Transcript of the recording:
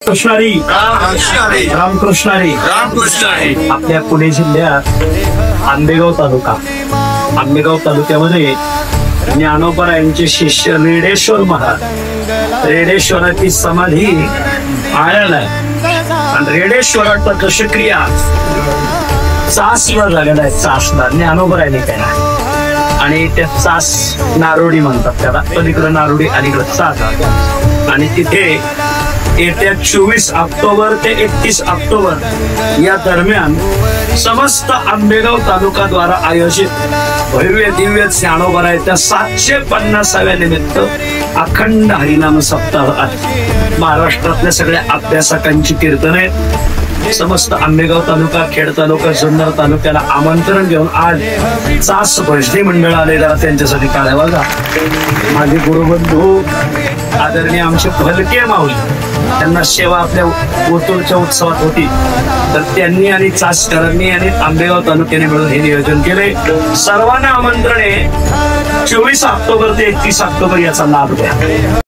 कृष्णारी रामकृष्णारी आपल्या पुणे जिल्ह्यात आंबेगाव तालुक्यामध्ये ज्ञानोबरायांचे शिष्य रेडेश्वर महाराज रेडेश्वराची समाधी आळ्याला आहे आणि रेडेश्वराचा दशक्रिया चासला झालेला आहे. चासला ज्ञानोबरायांनी केला आणि त्या चास नारोडी म्हणतात त्याला. पलीकडे नारोडी अलीकडे चास आणि तिथे येत्या 24 ऑक्टोबर ते 31 ऑक्टोबर या दरम्यान समस्त आंबेगाव तालुका द्वारा आयोजित भव्य दिव्य ज्ञानोबरायांच्या 750व्या निमित्त अखंड हरिनाम सप्ताह आहे. महाराष्ट्रातल्या सगळ्या अभ्यासकांची कीर्तने समस्त आंबेगाव तालुका, खेड तालुका, जुन्नर तालुक्याला आमंत्रण घेऊन आज चास भजनी मंडळ आले. जरा त्यांच्यासाठी काय बघा. माझे गुरुबंधू आदरणीय आमचे फलके माऊली, त्यांना सेवा आपल्या ओतूरच्या उत्सवात होती, तर त्यांनी आणि चासकरांनी आणि आंबेगाव तालुक्याने मिळून हे नियोजन केले. सर्वांना आमंत्रण आहे 24 ऑक्टोबर ते 31 ऑक्टोबर याचा लाभ घ्या.